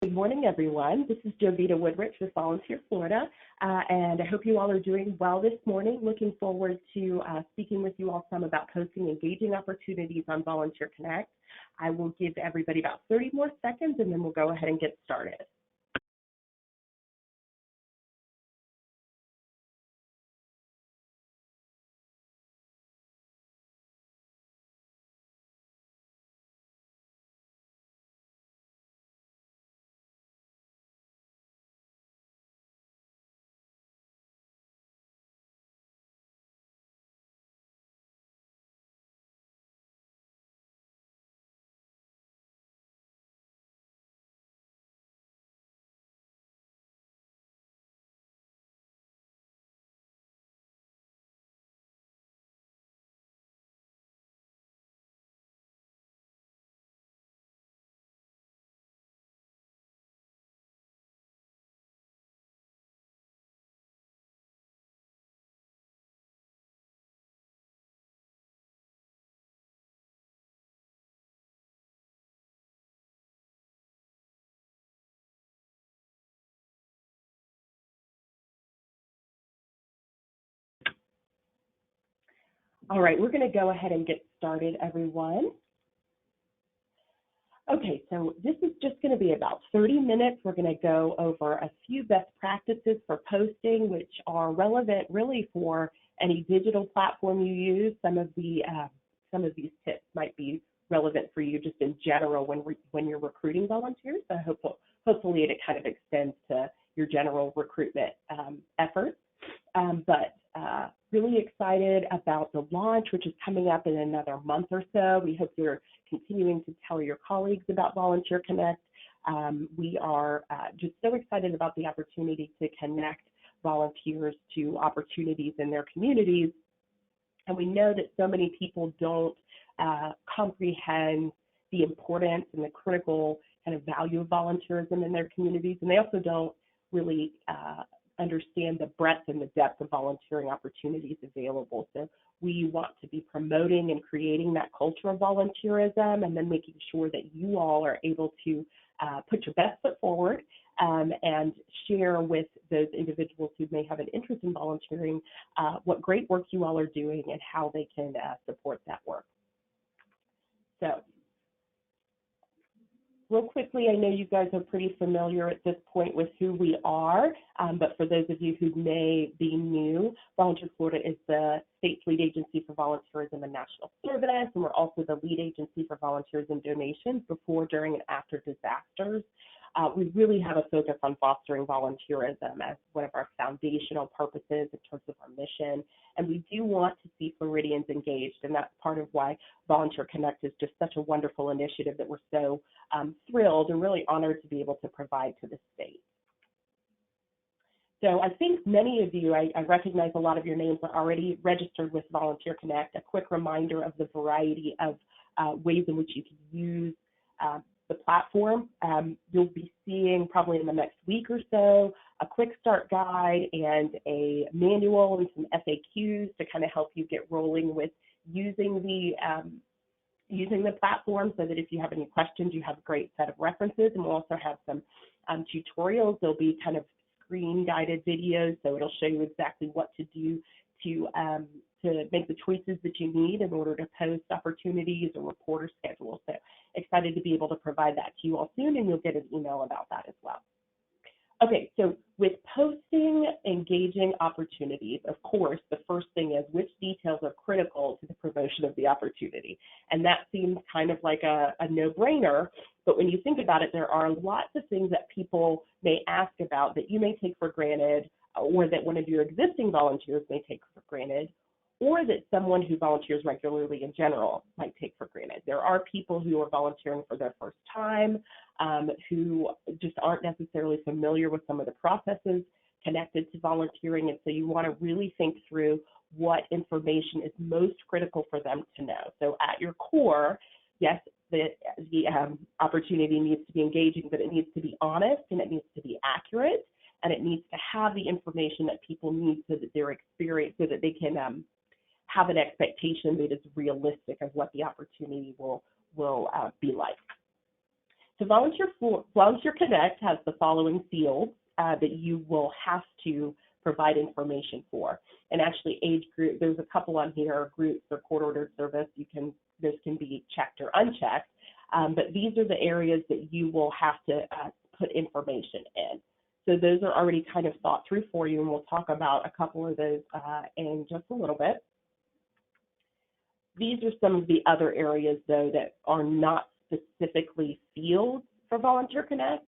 Good morning, everyone. This is Jovita Woodrich with Volunteer Florida, and I hope you all are doing well this morning. Looking forward to speaking with you all some about posting engaging opportunities on Volunteer Connect. I will give everybody about 30 more seconds, and then we'll go ahead and get started. All right, we're going to go ahead and get started, everyone. Okay, so this is just going to be about 30 minutes. We're going to go over a few best practices for posting, which are relevant really for any digital platform you use. Some of these tips might be relevant for you just in general when you're recruiting volunteers. So hopefully it kind of extends to your general recruitment efforts. Really excited about the launch, which is coming up in another month or so. We hope you're continuing to tell your colleagues about Volunteer Connect. We are just so excited about the opportunity to connect volunteers to opportunities in their communities. And we know that so many people don't comprehend the importance and the critical kind of value of volunteerism in their communities, and they also don't really understand the breadth and the depth of volunteering opportunities available. So we want to be promoting and creating that culture of volunteerism, and then making sure that you all are able to put your best foot forward and share with those individuals who may have an interest in volunteering what great work you all are doing and how they can support that work. So real quickly, I know you guys are pretty familiar at this point with who we are, but for those of you who may be new, Volunteer Florida is the state's lead agency for volunteerism and national service, and we're also the lead agency for volunteers and donations before, during, and after disasters. We really have a focus on fostering volunteerism as one of our foundational purposes in terms of our mission, and we do want to see Floridians engaged, and that's part of why Volunteer Connect is just such a wonderful initiative that we're so thrilled and really honored to be able to provide to the state. So I think many of you, I recognize a lot of your names are already registered with Volunteer Connect. A quick reminder of the variety of ways in which you can use the platform. You'll be seeing probably in the next week or so a quick start guide and a manual and some FAQs to kind of help you get rolling with using the platform, so that if you have any questions, you have a great set of references. And we'll also have some tutorials. There'll be kind of screen guided videos, so it'll show you exactly what to do to make the choices that you need in order to post opportunities or report or schedule. So excited to be able to provide that to you all soon, and you'll get an email about that as well. Okay, so with posting engaging opportunities, of course, the first thing is which details are critical to the promotion of the opportunity. And that seems kind of like a no-brainer, but when you think about it, there are lots of things that people may ask about that you may take for granted, or that one of your existing volunteers may take for granted, or that someone who volunteers regularly in general might take for granted. There are people who are volunteering for their first time, who just aren't necessarily familiar with some of the processes connected to volunteering, and so you want to really think through what information is most critical for them to know. So at your core, yes, the opportunity needs to be engaging, but it needs to be honest, and it needs to be accurate, and it needs to have the information that people need so that their experience, so that they can have an expectation that is realistic of what the opportunity will be like. So Volunteer Connect has the following fields that you will have to provide information for. And actually age group, there's a couple on here, groups or court-ordered service. This can be checked or unchecked, but these are the areas that you will have to put information in. So those are already kind of thought through for you, and we'll talk about a couple of those in just a little bit. These are some of the other areas, though, that are not specifically fields for Volunteer Connect.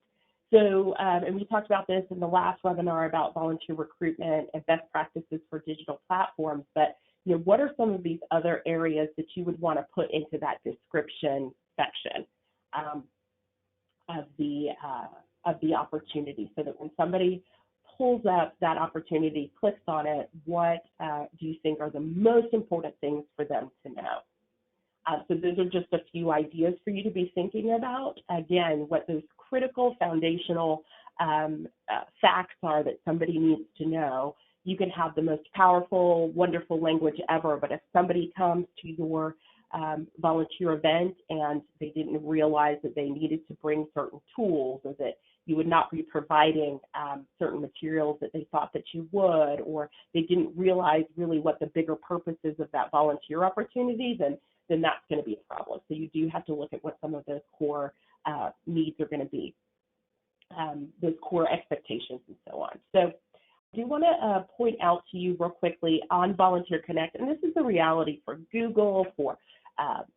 So, and we talked about this in the last webinar about volunteer recruitment and best practices for digital platforms, but what are some of these other areas that you would want to put into that description section of the opportunity, so that when somebody pulls up that opportunity, clicks on it, what do you think are the most important things for them to know? So those are just a few ideas for you to be thinking about. Again, what those critical foundational facts are that somebody needs to know. You can have the most powerful, wonderful language ever, but if somebody comes to your volunteer event and they didn't realize that they needed to bring certain tools, or that you would not be providing certain materials that they thought that you would, or they didn't realize really what the bigger purposes of that volunteer opportunity, then that's going to be a problem. So you do have to look at what some of those core needs are going to be, those core expectations and so on. So I do want to point out to you real quickly on Volunteer Connect, and this is the reality for Google, for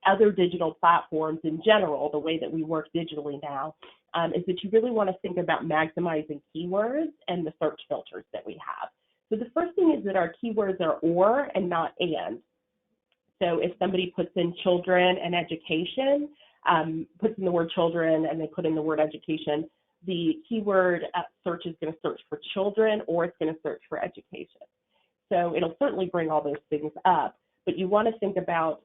other digital platforms in general, the way that we work digitally now, is that you really want to think about maximizing keywords and the search filters that we have. So the first thing is that our keywords are or and not and. So if somebody puts in children and education, puts in the word children and they put in the word education, the keyword search is going to search for children, or it's going to search for education. So it'll certainly bring all those things up, but you want to think about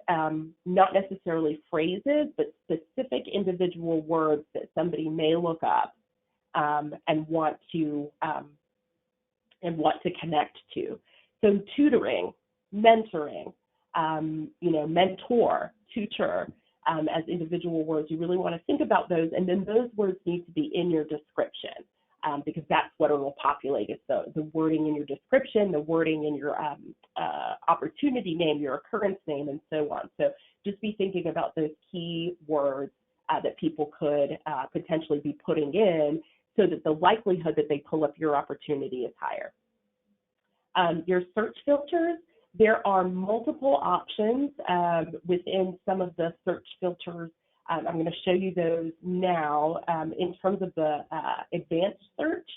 not necessarily phrases, but specific individual words that somebody may look up and want to connect to. So tutoring, mentoring, mentor, tutor, as individual words. You really want to think about those, and then those words need to be in your description, because that's what it will populate, is the wording in your description, the wording in your opportunity name, your occurrence name, and so on. So just be thinking about those key words that people could potentially be putting in, so that the likelihood that they pull up your opportunity is higher. Your search filters, there are multiple options within some of the search filters. I'm going to show you those now in terms of the advanced search.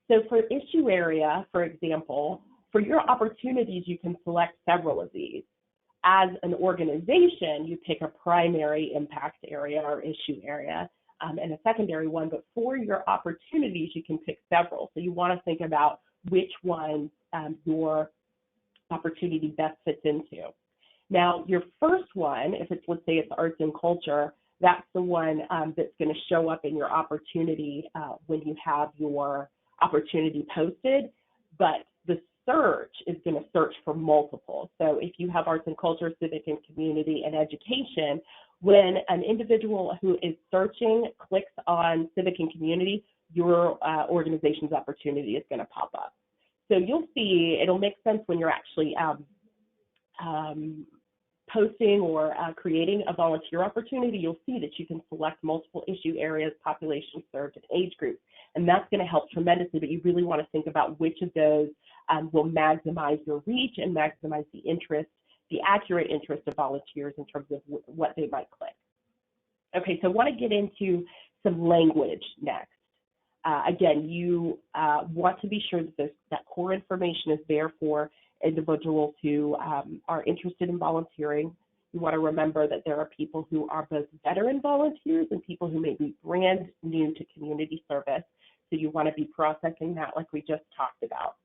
So for issue area, for example, for your opportunities, you can select several of these. As an organization, you pick a primary impact area or issue area and a secondary one, but for your opportunities, you can pick several. So you want to think about which one your opportunity best fits into. Now, your first one, if it's, let's say it's arts and culture, that's the one that's going to show up in your opportunity when you have your opportunity posted, but the search is going to search for multiple. So if you have arts and culture, civic and community, and education, when an individual who is searching clicks on civic and community, your organization's opportunity is going to pop up. So you'll see, it'll make sense when you're actually posting or creating a volunteer opportunity. You'll see that you can select multiple issue areas, population served, and age groups, and that's going to help tremendously, but you really want to think about which of those will maximize your reach and maximize the interest, the accurate interest of volunteers in terms of what they might click. Okay, so I want to get into some language next. Again, you want to be sure that that core information is there for individuals who are interested in volunteering. You want to remember that there are people who are both veteran volunteers and people who may be brand new to community service. So you want to be processing that like we just talked about.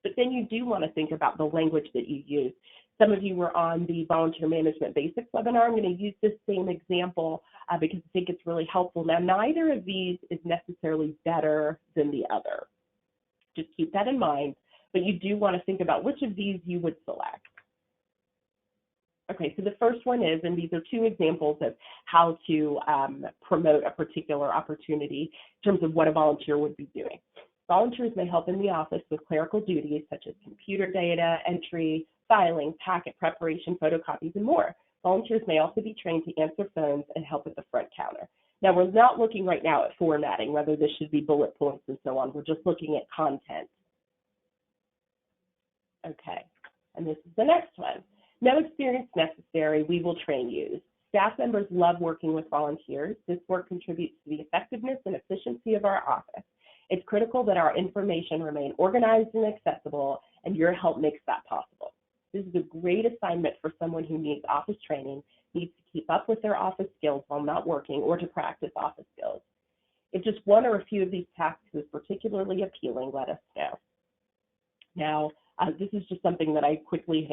But then you do want to think about the language that you use. Some of you were on the Volunteer Management Basics webinar. I'm going to use this same example because I think it's really helpful. Now, neither of these is necessarily better than the other. Just keep that in mind. But you do want to think about which of these you would select. Okay, so the first one is, and these are two examples of how to promote a particular opportunity in terms of what a volunteer would be doing. Volunteers may help in the office with clerical duties such as computer data entry, filing, packet preparation, photocopies, and more. Volunteers may also be trained to answer phones and help at the front counter. Now, we're not looking right now at formatting, whether this should be bullet points and so on. We're just looking at content. Okay, and this is the next one. No experience necessary, we will train you. Staff members love working with volunteers. This work contributes to the effectiveness and efficiency of our office. It's critical that our information remain organized and accessible, and your help makes that possible. This is a great assignment for someone who needs office training, needs to keep up with their office skills while not working, or to practice office skills. If just one or a few of these tasks is particularly appealing, let us know. Now, this is just something that I quickly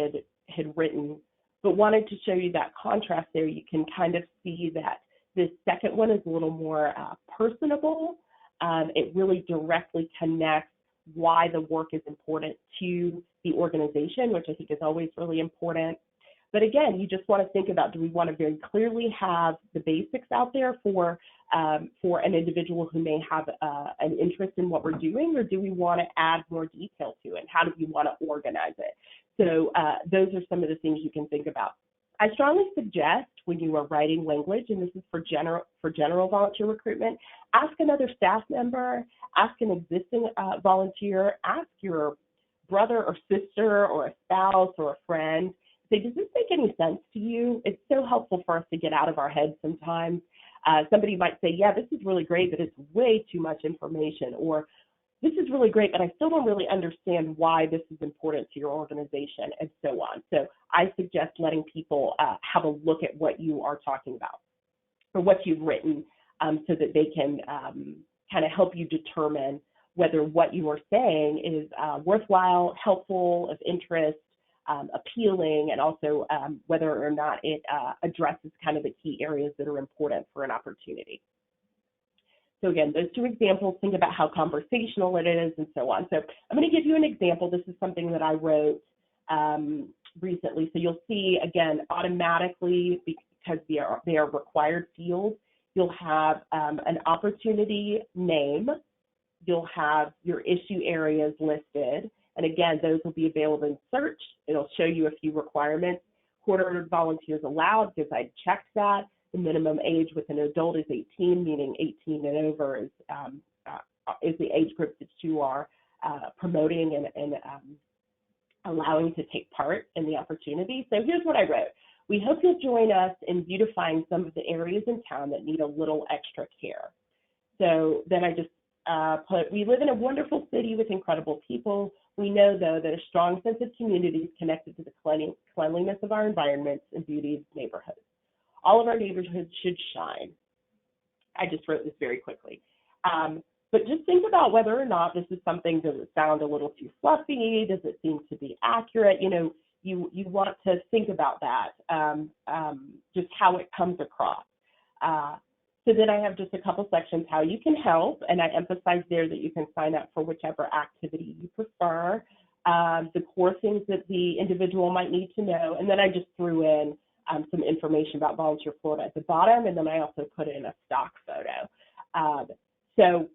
had written, but wanted to show you that contrast there. You can kind of see that this second one is a little more personable. It really directly connects why the work is important to the organization, which I think is always really important. But again, you just want to think about, do we want to very clearly have the basics out there for an individual who may have an interest in what we're doing, or do we want to add more detail to it? How do we want to organize it? So those are some of the things you can think about. I strongly suggest when you are writing language, and this is for general volunteer recruitment, ask another staff member, ask an existing volunteer, ask your brother or sister or a spouse or a friend. Say, does this make any sense to you? It's so helpful for us to get out of our heads sometimes. Somebody might say, yeah, this is really great, but it's way too much information, or this is really great, but I still don't really understand why this is important to your organization, and so on. So I suggest letting people have a look at what you are talking about or what you've written so that they can kind of help you determine whether what you are saying is worthwhile, helpful, of interest, appealing, and also whether or not it addresses kind of the key areas that are important for an opportunity. So again, those two examples, think about how conversational it is and so on. So I'm going to give you an example. This is something that I wrote recently. So you'll see, again, automatically, because they are required fields, you'll have an opportunity name. You'll have your issue areas listed. And again, those will be available in search. It'll show you a few requirements. Quarter volunteers allowed, because I checked that. The minimum age with an adult is 18, meaning 18 and over is the age group that you are promoting and allowing to take part in the opportunity. So here's what I wrote. We hope you'll join us in beautifying some of the areas in town that need a little extra care. So then I just put, we live in a wonderful city with incredible people. We know, though, that a strong sense of community is connected to the cleanliness of our environments and beauty of neighborhoods. All of our neighborhoods should shine. I just wrote this very quickly. But just think about whether or not this is something, does it sound a little too fluffy? Does it seem to be accurate? You know, you want to think about that, just how it comes across. So then I have just a couple sections, how you can help, and I emphasize there that you can sign up for whichever activity you prefer, the core things that the individual might need to know, and then I just threw in some information about Volunteer Florida at the bottom, and then I also put in a stock photo. So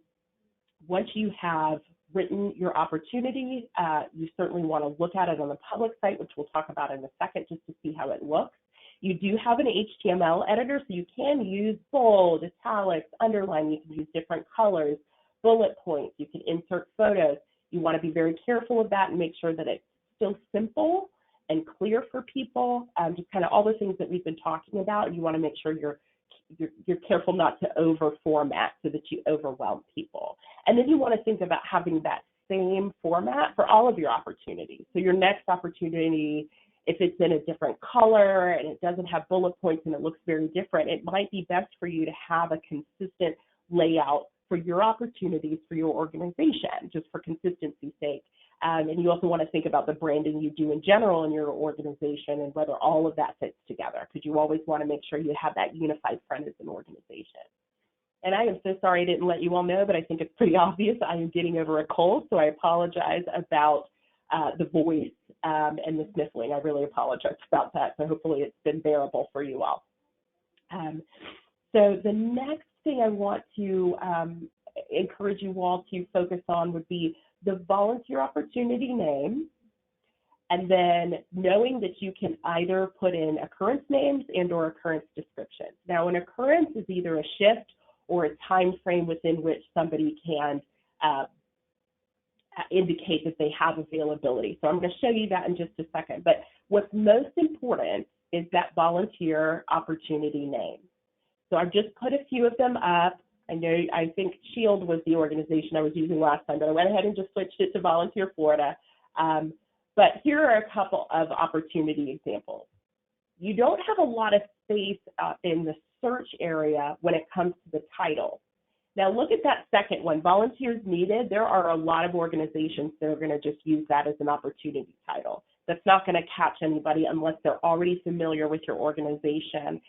once you have written your opportunity, you certainly want to look at it on the public site, which we'll talk about in a second, just to see how it looks. You do have an HTML editor, so you can use bold, italics, underline. You can use different colors, bullet points. You can insert photos. You want to be very careful of that and make sure that it's still simple and clear for people, just kind of all the things that we've been talking about. You want to make sure you're careful not to over format so that you overwhelm people. And then you want to think about having that same format for all of your opportunities. So your next opportunity, if it's in a different color and it doesn't have bullet points and it looks very different, it might be best for you to have a consistent layout for your opportunities for your organization, just for consistency's sake. And you also want to think about the branding you do in general in your organization and whether all of that fits together, because you always want to make sure you have that unified front as an organization. And I am so sorry I didn't let you all know, but I think it's pretty obvious I am getting over a cold, so I apologize about the voice and the sniffling. I really apologize about that. So hopefully it's been bearable for you all. So the next thing I want to encourage you all to focus on would be the volunteer opportunity name, and then knowing that you can either put in occurrence names and or occurrence descriptions. Now, an occurrence is either a shift or a time frame within which somebody can indicate that they have availability. So I'm going to show you that in just a second. But what's most important is that volunteer opportunity name. So I've just put a few of them up. I think SHIELD was the organization I was using last time, but I went ahead and just switched it to Volunteer Florida. But here are a couple of opportunity examples. You don't have a lot of space in the search area when it comes to the title. Now look at that second one, volunteers needed. There are a lot of organizations that are going to just use that as an opportunity title. That's not going to catch anybody unless they're already familiar with your organization.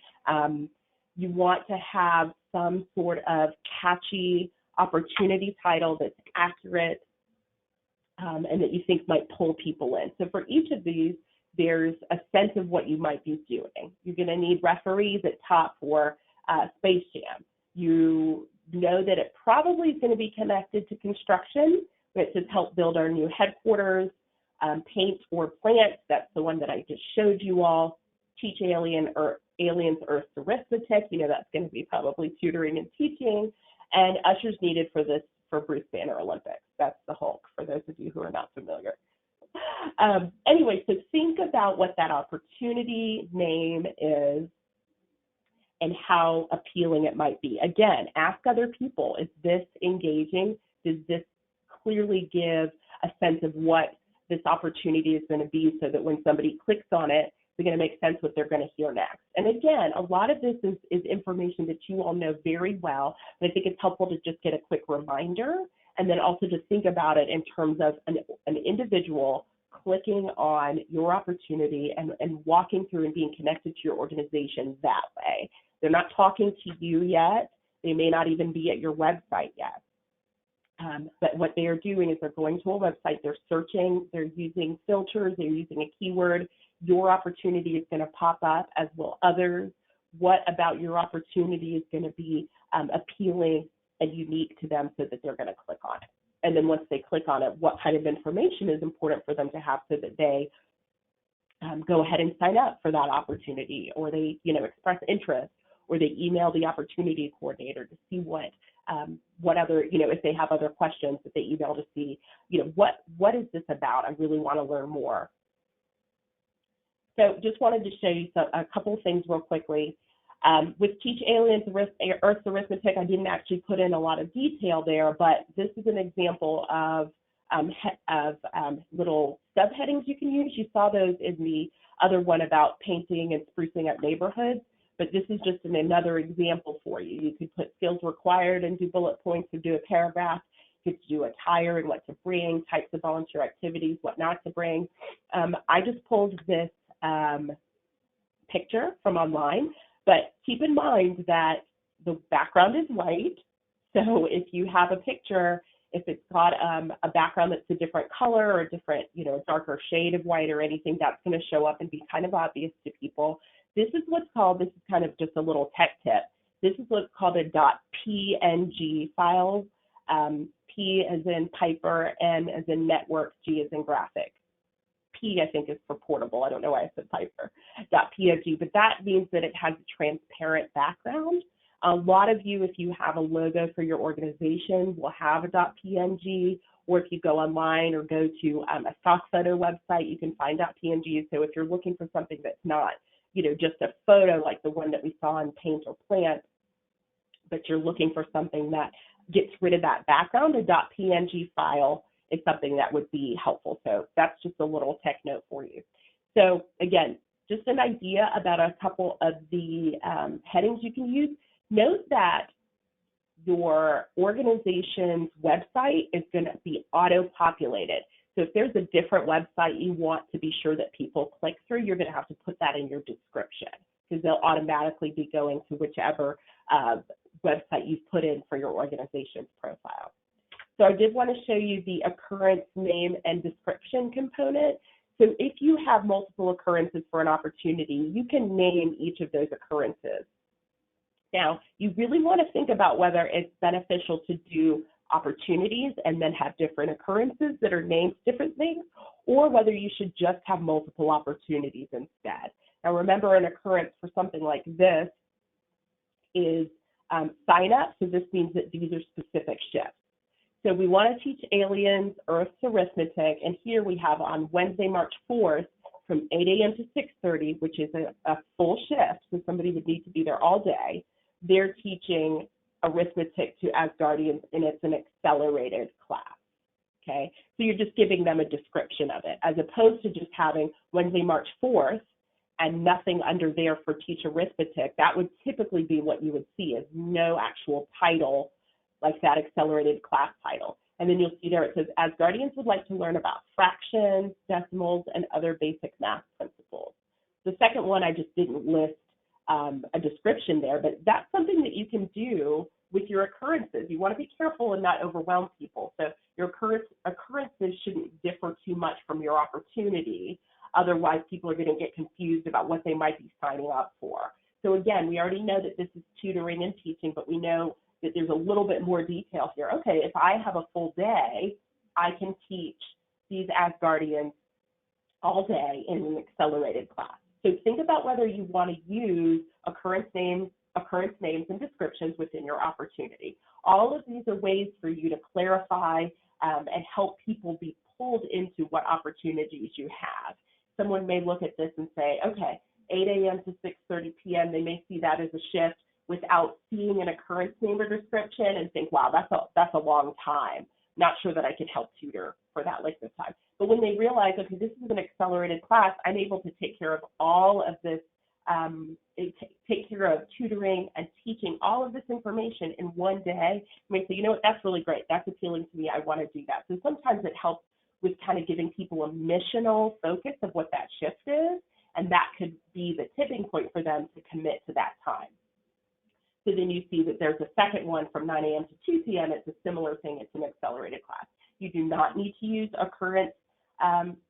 You want to have some sort of catchy opportunity title that's accurate and that you think might pull people in. So for each of these, there's a sense of what you might be doing. You're going to need referees at top for Space Jam. You know that it probably is going to be connected to construction, which has helped build our new headquarters. Paint or plants, that's the one that I just showed you all. Teach aliens Earth's arithmetic, that's going to be probably tutoring and teaching. And ushers needed for Bruce Banner Olympics. That's the Hulk, for those of you who are not familiar. Anyway, so think about what that opportunity name is and how appealing it might be. Again, ask other people, is this engaging? Does this clearly give a sense of what this opportunity is going to be, so that when somebody clicks on it, they're going to make sense what they're going to hear next? And again, a lot of this is information that you all know very well, but I think it's helpful to just get a quick reminder, and then also to think about it in terms of an individual clicking on your opportunity and walking through and being connected to your organization that way. They're not talking to you yet. They may not even be at your website yet. But what they are doing is they're going to a website, they're searching, they're using filters, they're using a keyword. Your opportunity is going to pop up, as will others. What about your opportunity is going to be appealing and unique to them so that they're going to click on it? And then once they click on it, what kind of information is important for them to have so that they go ahead and sign up for that opportunity, or they express interest, or they email the opportunity coordinator to see what other, if they have other questions, that they email to see, what is this about? I really want to learn more. So just wanted to show you a couple of things real quickly. With Teach Aliens Earth's Arithmetic, I didn't actually put in a lot of detail there, but this is an example of little subheadings you can use. You saw those in the other one about painting and sprucing up neighborhoods, but this is just another example for you. You could put skills required and do bullet points, or do a paragraph. You could do attire and what to bring, types of volunteer activities, what not to bring. I just pulled this picture from online, but keep in mind that the background is white. So if you have a picture, if it's got a background that's a different color or a different, darker shade of white or anything, that's going to show up and be kind of obvious to people. This is kind of just a little tech tip. This is what's called a .png file. P as in Piper, N as in network, G as in graphic. P, I think, is for portable. I don't know why I said Piper. .png, but that means that it has a transparent background. A lot of you, if you have a logo for your organization, will have a .png, or if you go online or go to a stock photo website, you can find .png. So if you're looking for something that's not, just a photo like the one that we saw in Paint or Plant, but you're looking for something that gets rid of that background, a .png file is something that would be helpful. So that's just a little tech note for you. So again, just an idea about a couple of the headings you can use. Note that your organization's website is going to be auto-populated. So if there's a different website you want to be sure that people click through, you're going to have to put that in your description, because they'll automatically be going to whichever website you've put in for your organization's profile. So I did want to show you the occurrence name and description component. So if you have multiple occurrences for an opportunity, you can name each of those occurrences. Now, you really want to think about whether it's beneficial to do opportunities and then have different occurrences that are named different things, or whether you should just have multiple opportunities instead. Now, remember, an occurrence for something like this is sign up, so this means that these are specific shifts. So we want to teach aliens Earth's arithmetic, and here we have on Wednesday, March 4th, from 8 a.m. to 6:30, which is a full shift, so somebody would need to be there all day. They're teaching arithmetic to Asgardians, and it's an accelerated class, okay? So you're just giving them a description of it, as opposed to just having Wednesday, March 4th, and nothing under there for teach arithmetic. That would typically be what you would see, is no actual title like that accelerated class title. And then you'll see there it says, Asgardians would like to learn about fractions, decimals, and other basic math principles. The second one, I just didn't list a description there, but that's something that you can do with your occurrences. You want to be careful and not overwhelm people. So your occurrences shouldn't differ too much from your opportunity. Otherwise, people are going to get confused about what they might be signing up for. So again, we already know that this is tutoring and teaching, but we know that there's a little bit more detail here. Okay, if I have a full day, I can teach these Asgardians all day in an accelerated class. So think about whether you want to use occurrence names and descriptions within your opportunity. All of these are ways for you to clarify and help people be pulled into what opportunities you have. Someone may look at this and say, okay, 8 a.m. to 6:30 p.m., they may see that as a shift without seeing an occurrence name or description and think, wow, that's a long time. Not sure that I can help tutor for that length of time. But when they realize, okay, this is an accelerated class, I'm able to take care of all of this, take care of tutoring and teaching all of this information in one day. You may say, you know what, that's really great. That's appealing to me. I want to do that. So sometimes it helps with kind of giving people a missional focus of what that shift is, and that could be the tipping point for them to commit to that time. So then you see that there's a second one from 9 a.m. to 2 p.m. It's a similar thing. It's an accelerated class. You do not need to use occurrence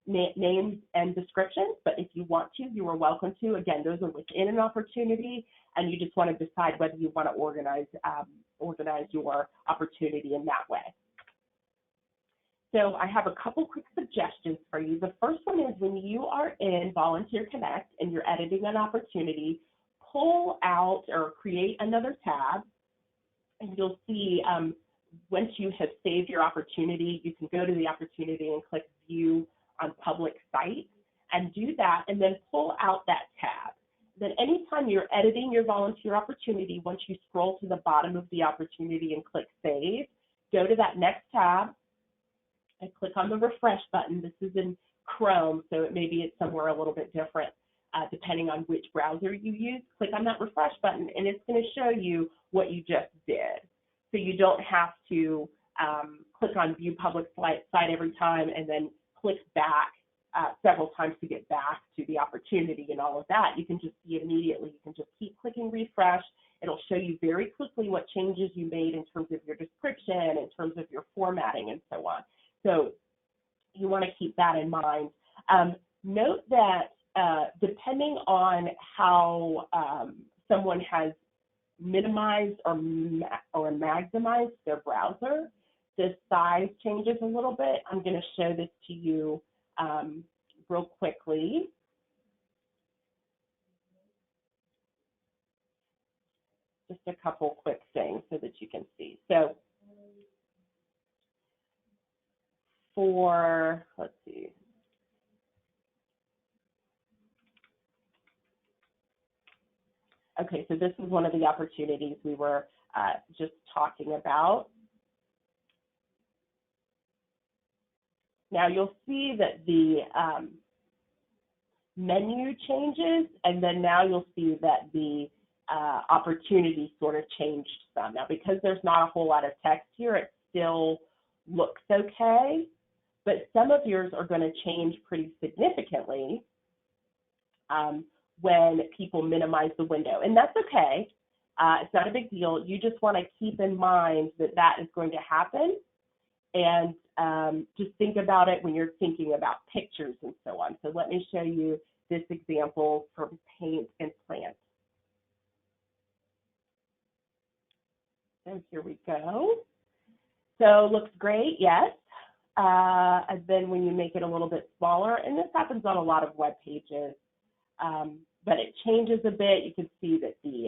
names and descriptions, but if you want to, you are welcome to. Again, those are within an opportunity, and you just want to decide whether you want to organize your opportunity in that way. So I have a couple quick suggestions for you. The first one is when you are in Volunteer Connect and you're editing an opportunity, pull out or create another tab, and you'll see once you have saved your opportunity, you can go to the opportunity and click View on Public Site and do that, and then pull out that tab. Then anytime you're editing your volunteer opportunity, once you scroll to the bottom of the opportunity and click Save, go to that next tab and click on the refresh button. This is in Chrome, so maybe it's somewhere a little bit different depending on which browser you use. Click on that refresh button, and it's going to show you what you just did. So you don't have to click on View Public Site every time and then click back several times to get back to the opportunity and all of that. You can just see it immediately. You can just keep clicking refresh. It'll show you very quickly what changes you made in terms of your description, in terms of your formatting, and so on. So you want to keep that in mind. Note that depending on how someone has minimized or maximized their browser, the size changes a little bit. I'm going to show this to you real quickly. Just a couple quick things so that you can see. So for, let's see. Okay, so this is one of the opportunities we were just talking about. Now you'll see that the menu changes, and then now you'll see that the opportunity sort of changed some. Now because there's not a whole lot of text here, it still looks okay, but some of yours are going to change pretty significantly when people minimize the window, and that's okay. It's not a big deal. You just want to keep in mind that that is going to happen, and Just think about it when you're thinking about pictures and so on. So let me show you this example from paint and plant. So here we go. So looks great, yes. And then when you make it a little bit smaller, and this happens on a lot of web pages, but it changes a bit. You can see that the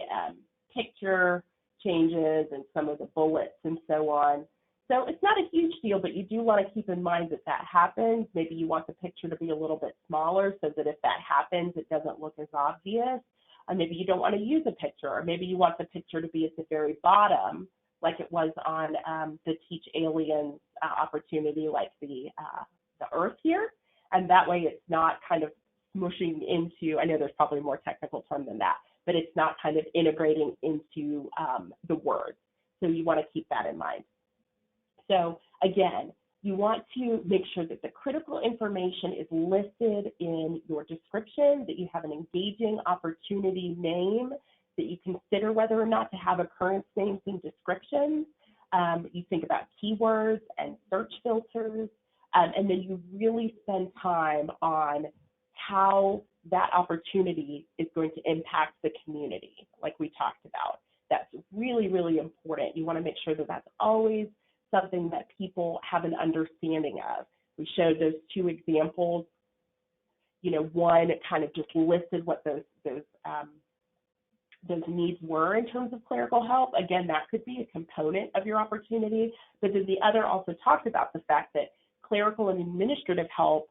picture changes and some of the bullets and so on. So it's not a huge deal, but you do want to keep in mind that that happens. Maybe you want the picture to be a little bit smaller so that if that happens, it doesn't look as obvious. Maybe you don't want to use a picture, or maybe you want the picture to be at the very bottom, like it was on the Teach Aliens opportunity, like the Earth here. And that way it's not kind of smushing into, I know there's probably a more technical term than that, but it's not kind of integrating into the words. So you want to keep that in mind. So again, you want to make sure that the critical information is listed in your description, that you have an engaging opportunity name, that you consider whether or not to have occurrence names in descriptions. You think about keywords and search filters, and then you really spend time on how that opportunity is going to impact the community, like we talked about. That's really, really important. You want to make sure that that's always something that people have an understanding of. We showed those two examples. You know, one kind of just listed what those needs were in terms of clerical help. Again, that could be a component of your opportunity, but then the other also talked about the fact that clerical and administrative help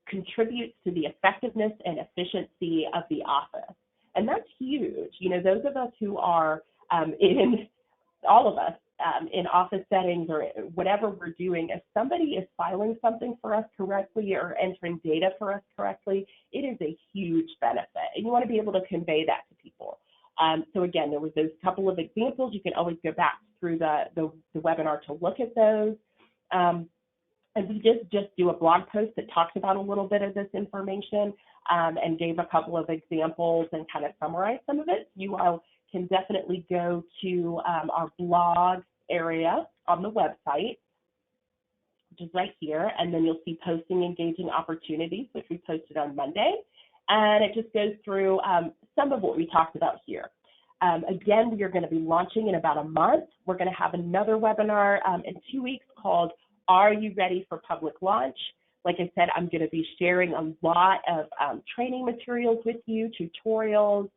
contributes to the effectiveness and efficiency of the office. And that's huge. You know, those of us who are all of us, in office settings or whatever we're doing, if somebody is filing something for us correctly or entering data for us correctly, it is a huge benefit. And you want to be able to convey that to people. So again, there was those couple of examples. You can always go back through the webinar to look at those. And we just do a blog post that talks about a little bit of this information and gave a couple of examples and kind of summarized some of it. You all can definitely go to our blog area on the website, which is right here, and then you'll see posting engaging opportunities, which we posted on Monday, and it just goes through some of what we talked about here. Again, we are going to be launching in about a month. We're going to have another webinar in 2 weeks called Are You Ready for Public Launch? Like I said, I'm going to be sharing a lot of training materials with you, tutorials,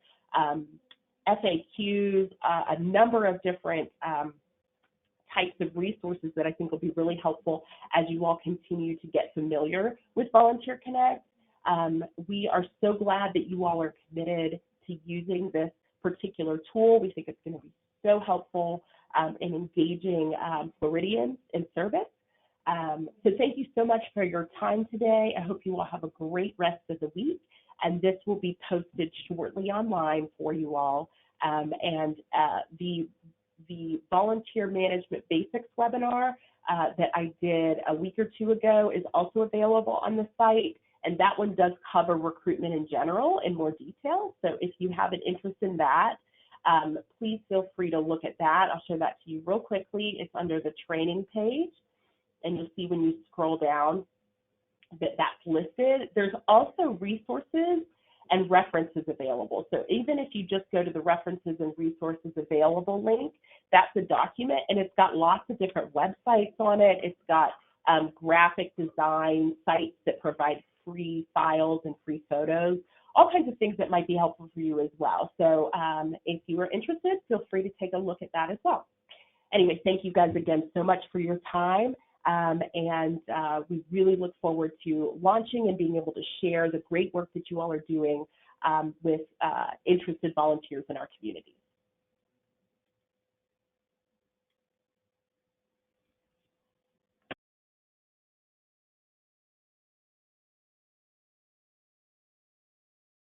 FAQs, a number of different types of resources that I think will be really helpful as you all continue to get familiar with Volunteer Connect. We are so glad that you all are committed to using this particular tool. We think it's going to be so helpful in engaging Floridians in service. So thank you so much for your time today. I hope you all have a great rest of the week, and this will be posted shortly online for you all. And the Volunteer Management Basics webinar that I did a week or two ago is also available on the site, and that one does cover recruitment in general in more detail. So if you have an interest in that, please feel free to look at that. I'll show that to you real quickly. It's under the training page, and you'll see when you scroll down that that's listed. There's also resources and references available. So even if you just go to the references and resources available link, that's a document, and it's got lots of different websites on it. It's got graphic design sites that provide free files and free photos, all kinds of things that might be helpful for you as well. So if you are interested, feel free to take a look at that as well. Anyway, thank you guys again so much for your time. And we really look forward to launching and being able to share the great work that you all are doing with interested volunteers in our community.